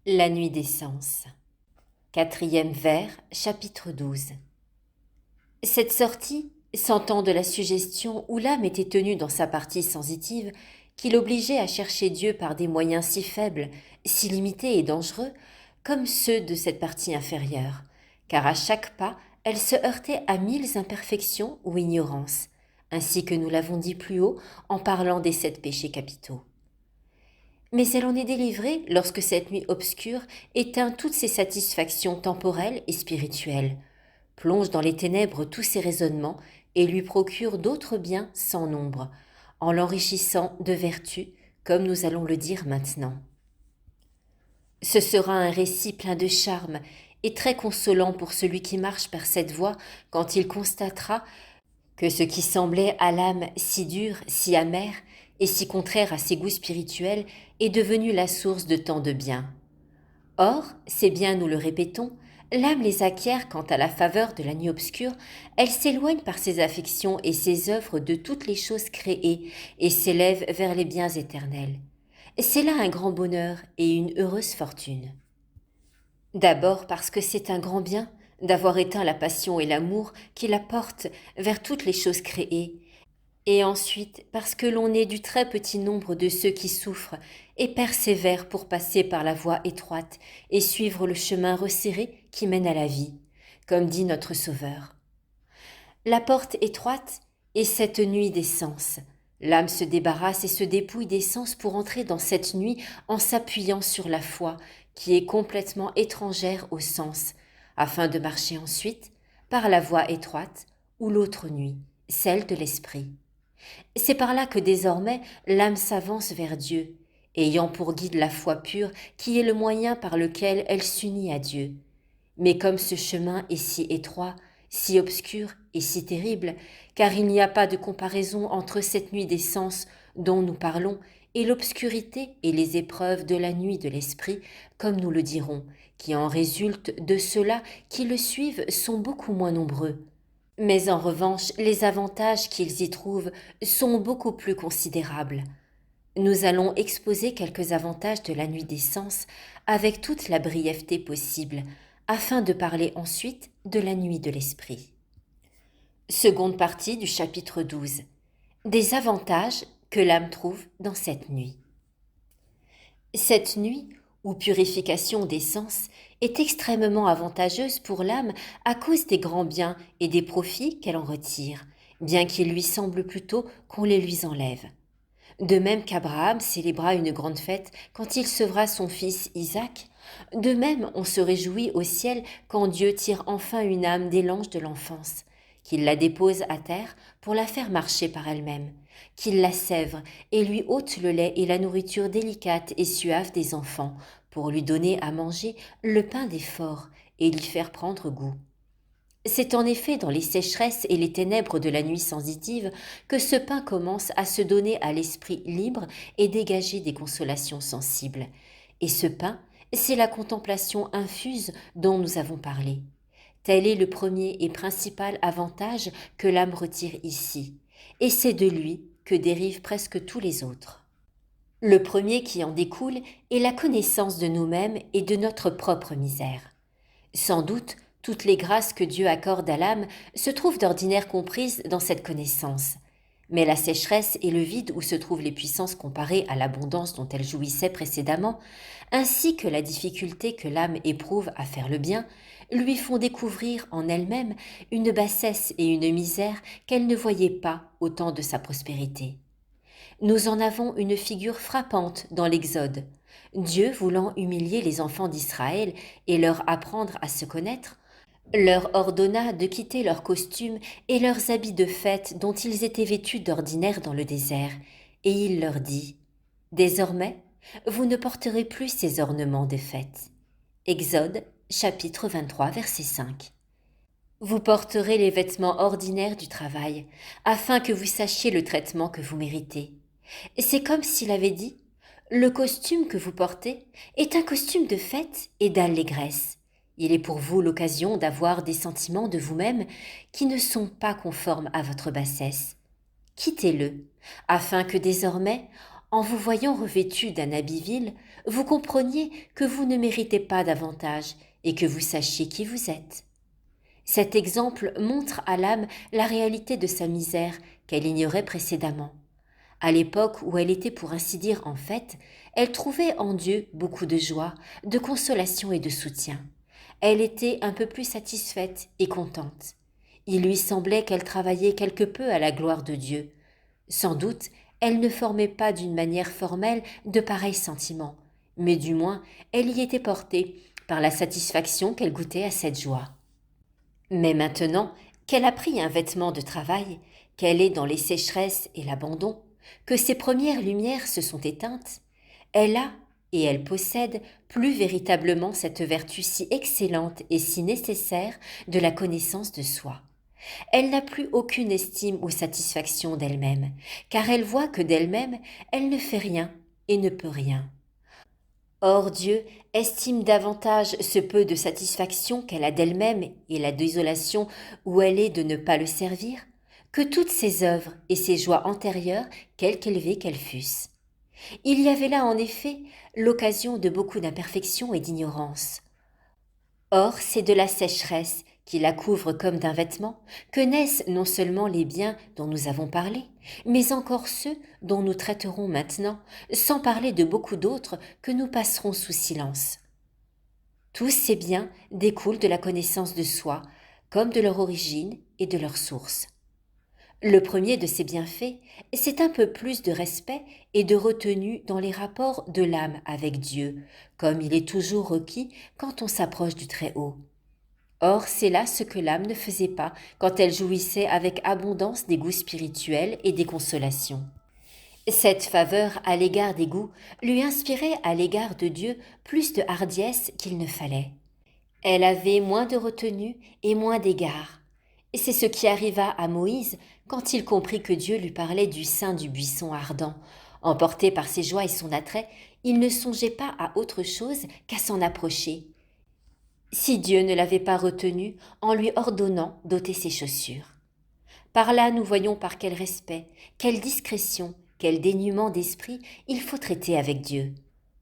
La nuit des sens. Quatrième vers, chapitre 12. Cette sortie, sentant de la suggestion où l'âme était tenue dans sa partie sensitive, qui l'obligeait à chercher Dieu par des moyens si faibles, si limités et dangereux, comme ceux de cette partie inférieure, car à chaque pas, elle se heurtait à 1000 imperfections ou ignorances, ainsi que nous l'avons dit plus haut en parlant des 7 péchés capitaux. Mais elle en est délivrée lorsque cette nuit obscure éteint toutes ses satisfactions temporelles et spirituelles, plonge dans les ténèbres tous ses raisonnements et lui procure d'autres biens sans nombre, en l'enrichissant de vertus, comme nous allons le dire maintenant. Ce sera un récit plein de charme et très consolant pour celui qui marche par cette voie quand il constatera que ce qui semblait à l'âme si dur, si amer et si contraire à ses goûts spirituels est devenu la source de tant de bien. Or, ces biens, nous le répétons, l'âme les acquiert quand à la faveur de la nuit obscure, elle s'éloigne par ses affections et ses œuvres de toutes les choses créées et s'élève vers les biens éternels. C'est là un grand bonheur et une heureuse fortune. D'abord parce que c'est un grand bien d'avoir éteint la passion et l'amour qui la portent vers toutes les choses créées, et ensuite parce que l'on est du très petit nombre de ceux qui souffrent et persévèrent pour passer par la voie étroite et suivre le chemin resserré qui mène à la vie, comme dit notre Sauveur. La porte étroite est cette nuit des sens. L'âme se débarrasse et se dépouille des sens pour entrer dans cette nuit en s'appuyant sur la foi, qui est complètement étrangère aux sens, afin de marcher ensuite par la voie étroite ou l'autre nuit, celle de l'esprit. C'est par là que désormais l'âme s'avance vers Dieu, ayant pour guide la foi pure qui est le moyen par lequel elle s'unit à Dieu. Mais comme ce chemin est si étroit, si obscur et si terrible, car il n'y a pas de comparaison entre cette nuit des sens dont nous parlons et l'obscurité et les épreuves de la nuit de l'esprit, comme nous le dirons, qui en résultent de ceux-là qui le suivent sont beaucoup moins nombreux. Mais en revanche, les avantages qu'ils y trouvent sont beaucoup plus considérables. Nous allons exposer quelques avantages de la nuit des sens avec toute la brièveté possible, afin de parler ensuite de la nuit de l'esprit. Seconde partie du chapitre 12. Des avantages que l'âme trouve dans cette nuit. Cette nuit, ou purification des sens, est extrêmement avantageuse pour l'âme à cause des grands biens et des profits qu'elle en retire, bien qu'il lui semble plutôt qu'on les lui enlève. De même qu'Abraham célébra une grande fête quand il sevra son fils Isaac, de même on se réjouit au ciel quand Dieu tire enfin une âme des langes de l'enfance, qu'il la dépose à terre pour la faire marcher par elle-même, qu'il la sèvre et lui ôte le lait et la nourriture délicate et suave des enfants, pour lui donner à manger le pain des forts et lui faire prendre goût. C'est en effet dans les sécheresses et les ténèbres de la nuit sensitive que ce pain commence à se donner à l'esprit libre et dégager des consolations sensibles. Et ce pain, c'est la contemplation infuse dont nous avons parlé. Tel est le premier et principal avantage que l'âme retire ici, et c'est de lui que dérivent presque tous les autres. Le premier qui en découle est la connaissance de nous-mêmes et de notre propre misère. Sans doute, toutes les grâces que Dieu accorde à l'âme se trouvent d'ordinaire comprises dans cette connaissance. Mais la sécheresse et le vide où se trouvent les puissances comparées à l'abondance dont elle jouissait précédemment, ainsi que la difficulté que l'âme éprouve à faire le bien, lui font découvrir en elle-même une bassesse et une misère qu'elle ne voyait pas au temps de sa prospérité. Nous en avons une figure frappante dans l'Exode. Dieu, voulant humilier les enfants d'Israël et leur apprendre à se connaître, leur ordonna de quitter leurs costumes et leurs habits de fête dont ils étaient vêtus d'ordinaire dans le désert, et il leur dit « Désormais, vous ne porterez plus ces ornements de fête. » Exode, chapitre 23, verset 5. Vous porterez les vêtements ordinaires du travail, afin que vous sachiez le traitement que vous méritez. C'est comme s'il avait dit « Le costume que vous portez est un costume de fête et d'allégresse. Il est pour vous l'occasion d'avoir des sentiments de vous-même qui ne sont pas conformes à votre bassesse. Quittez-le, afin que désormais, en vous voyant revêtu d'un habit vil, vous compreniez que vous ne méritez pas davantage et que vous sachiez qui vous êtes. Cet exemple montre à l'âme la réalité de sa misère qu'elle ignorait précédemment. À l'époque où elle était pour ainsi dire en fête, elle trouvait en Dieu beaucoup de joie, de consolation et de soutien. Elle était un peu plus satisfaite et contente. Il lui semblait qu'elle travaillait quelque peu à la gloire de Dieu. Sans doute, elle ne formait pas d'une manière formelle de pareils sentiments, mais du moins, elle y était portée par la satisfaction qu'elle goûtait à cette joie. Mais maintenant qu'elle a pris un vêtement de travail, qu'elle est dans les sécheresses et l'abandon, que ses premières lumières se sont éteintes, elle a et elle possède plus véritablement cette vertu si excellente et si nécessaire de la connaissance de soi. Elle n'a plus aucune estime ou satisfaction d'elle-même, car elle voit que d'elle-même, elle ne fait rien et ne peut rien. Or Dieu estime davantage ce peu de satisfaction qu'elle a d'elle-même et la désolation où elle est de ne pas le servir, que toutes ses œuvres et ses joies antérieures, quelque élevées qu'elles fussent. Il y avait là en effet l'occasion de beaucoup d'imperfection et d'ignorance. Or, c'est de la sécheresse qui la couvre comme d'un vêtement que naissent non seulement les biens dont nous avons parlé, mais encore ceux dont nous traiterons maintenant, sans parler de beaucoup d'autres que nous passerons sous silence. Tous ces biens découlent de la connaissance de soi, comme de leur origine et de leur source. Le premier de ces bienfaits, c'est un peu plus de respect et de retenue dans les rapports de l'âme avec Dieu, comme il est toujours requis quand on s'approche du Très-Haut. Or, c'est là ce que l'âme ne faisait pas quand elle jouissait avec abondance des goûts spirituels et des consolations. Cette faveur à l'égard des goûts lui inspirait à l'égard de Dieu plus de hardiesse qu'il ne fallait. Elle avait moins de retenue et moins d'égard. Et c'est ce qui arriva à Moïse quand il comprit que Dieu lui parlait du sein du buisson ardent. Emporté par ses joies et son attrait, il ne songeait pas à autre chose qu'à s'en approcher. Si Dieu ne l'avait pas retenu en lui ordonnant d'ôter ses chaussures. Par là, nous voyons par quel respect, quelle discrétion, quel dénuement d'esprit il faut traiter avec Dieu.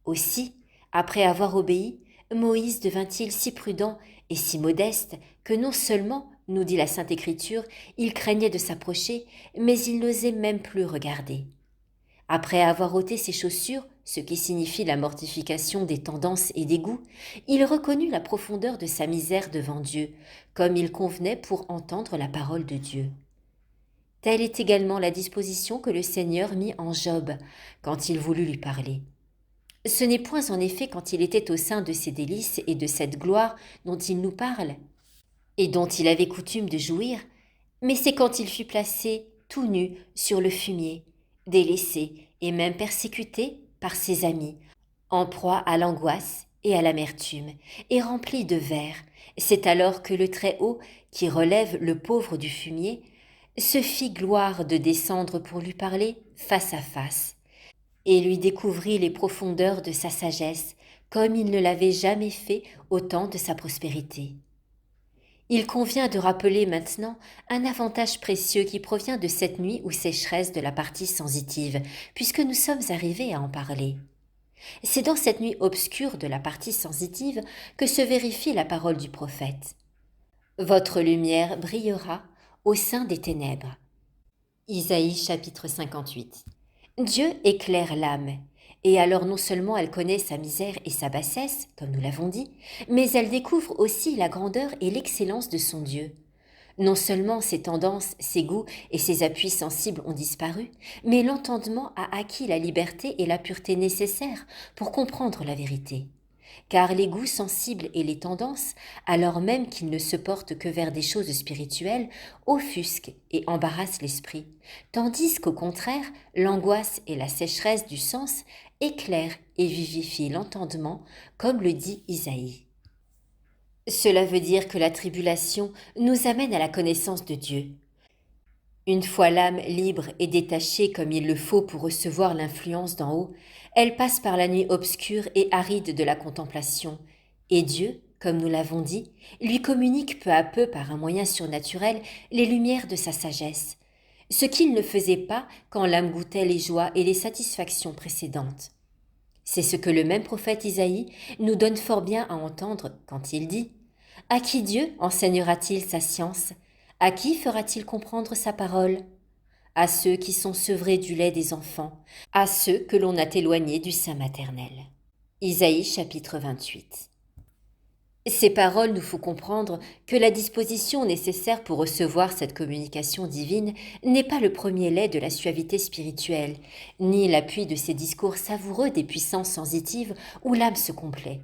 Aussi, après avoir obéi, Moïse devint-il si prudent et si modeste que non seulement, nous dit la Sainte Écriture, il craignait de s'approcher, mais il n'osait même plus regarder. Après avoir ôté ses chaussures, ce qui signifie la mortification des tendances et des goûts, il reconnut la profondeur de sa misère devant Dieu, comme il convenait pour entendre la parole de Dieu. Telle est également la disposition que le Seigneur mit en Job quand il voulut lui parler. Ce n'est point en effet quand il était au sein de ses délices et de cette gloire dont il nous parle, et dont il avait coutume de jouir, mais c'est quand il fut placé tout nu sur le fumier, délaissé et même persécuté par ses amis, en proie à l'angoisse et à l'amertume, et rempli de vers. C'est alors que le Très-Haut, qui relève le pauvre du fumier, se fit gloire de descendre pour lui parler face à face, et lui découvrit les profondeurs de sa sagesse, comme il ne l'avait jamais fait au temps de sa prospérité. Il convient de rappeler maintenant un avantage précieux qui provient de cette nuit ou sécheresse de la partie sensitive, puisque nous sommes arrivés à en parler. C'est dans cette nuit obscure de la partie sensitive que se vérifie la parole du prophète. Votre lumière brillera au sein des ténèbres. Isaïe chapitre 58. Dieu éclaire l'âme, et alors non seulement elle connaît sa misère et sa bassesse, comme nous l'avons dit, mais elle découvre aussi la grandeur et l'excellence de son Dieu. Non seulement ses tendances, ses goûts et ses appuis sensibles ont disparu, mais l'entendement a acquis la liberté et la pureté nécessaires pour comprendre la vérité. Car les goûts sensibles et les tendances, alors même qu'ils ne se portent que vers des choses spirituelles, offusquent et embarrassent l'esprit, tandis qu'au contraire, l'angoisse et la sécheresse du sens éclairent et vivifient l'entendement, comme le dit Isaïe. Cela veut dire que la tribulation nous amène à la connaissance de Dieu. Une fois l'âme libre et détachée comme il le faut pour recevoir l'influence d'en haut, elle passe par la nuit obscure et aride de la contemplation, et Dieu, comme nous l'avons dit, lui communique peu à peu par un moyen surnaturel les lumières de sa sagesse, ce qu'il ne faisait pas quand l'âme goûtait les joies et les satisfactions précédentes. C'est ce que le même prophète Isaïe nous donne fort bien à entendre quand il dit « À qui Dieu enseignera-t-il sa science? À qui fera-t-il comprendre sa parole? À ceux qui sont sevrés du lait des enfants, à ceux que l'on a éloignés du sein maternel. » Isaïe chapitre 28. Ces paroles nous font comprendre que la disposition nécessaire pour recevoir cette communication divine n'est pas le premier lait de la suavité spirituelle, ni l'appui de ces discours savoureux des puissances sensitives où l'âme se complaît,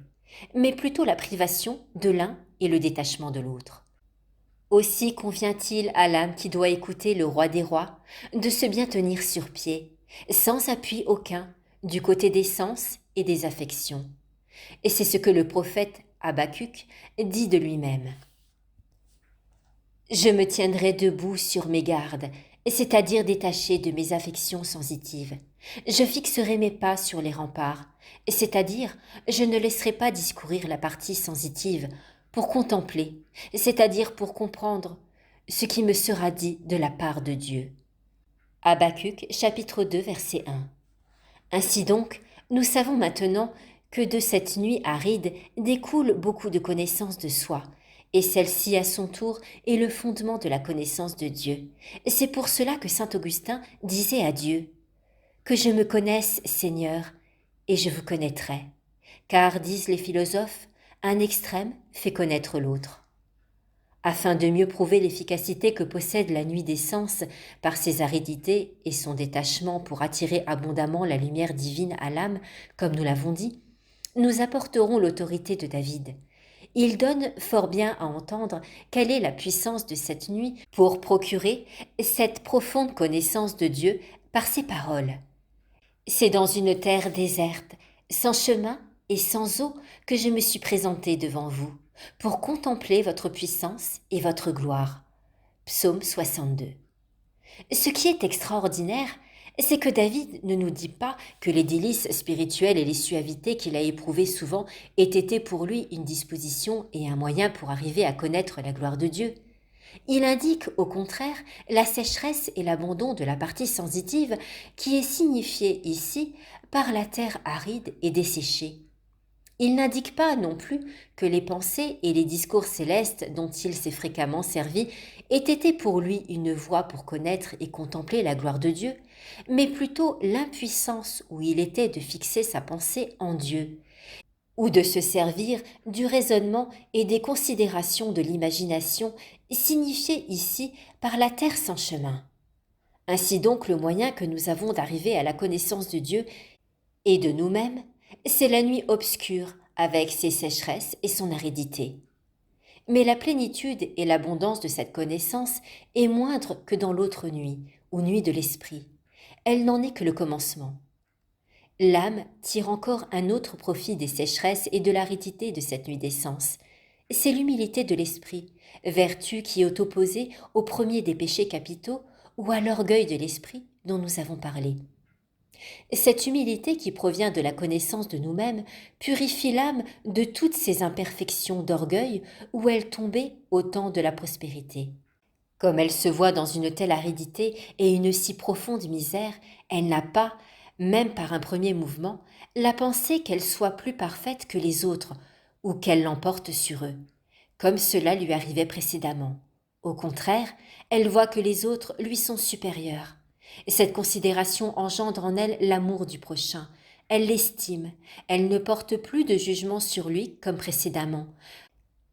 mais plutôt la privation de l'un et le détachement de l'autre. Aussi convient-il à l'âme qui doit écouter le roi des rois de se bien tenir sur pied, sans appui aucun, du côté des sens et des affections. Et c'est ce que le prophète Habacuc dit de lui-même. « Je me tiendrai debout sur mes gardes, c'est-à-dire détaché de mes affections sensitives. Je fixerai mes pas sur les remparts, c'est-à-dire je ne laisserai pas discourir la partie sensitive pour contempler, c'est-à-dire pour comprendre ce qui me sera dit de la part de Dieu. » Habacuc chapitre 2 verset 1. Ainsi donc, nous savons maintenant que de cette nuit aride découle beaucoup de connaissance de soi, et celle-ci à son tour est le fondement de la connaissance de Dieu. C'est pour cela que saint Augustin disait à Dieu « Que je me connaisse, Seigneur, et je vous connaîtrai. » Car, disent les philosophes, un extrême fait connaître l'autre. Afin de mieux prouver l'efficacité que possède la nuit des sens par ses aridités et son détachement pour attirer abondamment la lumière divine à l'âme, comme nous l'avons dit, nous apporterons l'autorité de David. Il donne fort bien à entendre quelle est la puissance de cette nuit pour procurer cette profonde connaissance de Dieu par ses paroles. C'est dans une terre déserte, sans chemin et sans eau que je me suis présenté devant vous, pour contempler votre puissance et votre gloire. Psaume 62. Ce qui est extraordinaire, c'est que David ne nous dit pas que les délices spirituelles et les suavités qu'il a éprouvées souvent aient été pour lui une disposition et un moyen pour arriver à connaître la gloire de Dieu. Il indique au contraire la sécheresse et l'abandon de la partie sensitive qui est signifiée ici par la terre aride et desséchée. Il n'indique pas non plus que les pensées et les discours célestes dont il s'est fréquemment servi aient été pour lui une voie pour connaître et contempler la gloire de Dieu, mais plutôt l'impuissance où il était de fixer sa pensée en Dieu, ou de se servir du raisonnement et des considérations de l'imagination signifiées ici par la terre sans chemin. Ainsi donc le moyen que nous avons d'arriver à la connaissance de Dieu et de nous-mêmes, c'est la nuit obscure avec ses sécheresses et son aridité. Mais la plénitude et l'abondance de cette connaissance est moindre que dans l'autre nuit, ou nuit de l'esprit. Elle n'en est que le commencement. L'âme tire encore un autre profit des sécheresses et de l'aridité de cette nuit des sens. C'est l'humilité de l'esprit, vertu qui est opposée au premier des péchés capitaux ou à l'orgueil de l'esprit dont nous avons parlé. Cette humilité qui provient de la connaissance de nous-mêmes purifie l'âme de toutes ces imperfections d'orgueil où elle tombait au temps de la prospérité. Comme elle se voit dans une telle aridité et une si profonde misère, elle n'a pas, même par un premier mouvement, la pensée qu'elle soit plus parfaite que les autres ou qu'elle l'emporte sur eux, comme cela lui arrivait précédemment. Au contraire, elle voit que les autres lui sont supérieurs. Cette considération engendre en elle l'amour du prochain. Elle l'estime. Elle ne porte plus de jugement sur lui comme précédemment,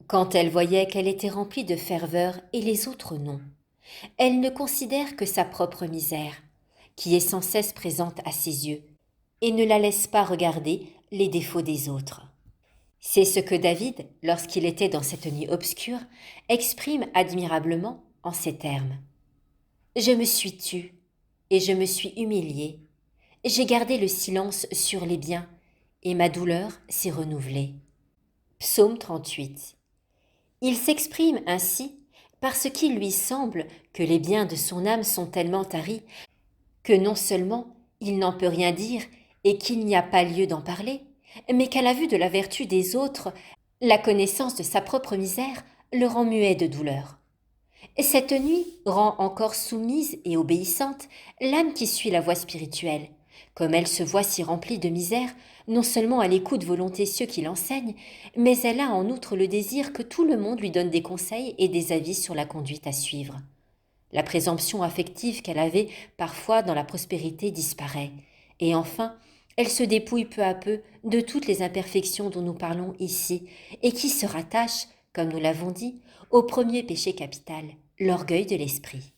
quand elle voyait qu'elle était remplie de ferveur et les autres non. Elle ne considère que sa propre misère, qui est sans cesse présente à ses yeux, et ne la laisse pas regarder les défauts des autres. C'est ce que David, lorsqu'il était dans cette nuit obscure, exprime admirablement en ces termes. « Je me suis tue, et je me suis humilié. J'ai gardé le silence sur les biens, et ma douleur s'est renouvelée. » Psaume 38. Il s'exprime ainsi parce qu'il lui semble que les biens de son âme sont tellement taris que non seulement il n'en peut rien dire et qu'il n'y a pas lieu d'en parler, mais qu'à la vue de la vertu des autres, la connaissance de sa propre misère le rend muet de douleur. Cette nuit rend encore soumise et obéissante l'âme qui suit la voie spirituelle, Comme elle se voit si remplie de misère, non seulement elle écoute volontiers ceux qui l'enseignent, mais elle a en outre le désir que tout le monde lui donne des conseils et des avis sur la conduite à suivre. La présomption affective qu'elle avait parfois dans la prospérité disparaît, et enfin, elle se dépouille peu à peu de toutes les imperfections dont nous parlons ici, et qui se rattachent, comme nous l'avons dit, au premier péché capital, l'orgueil de l'esprit.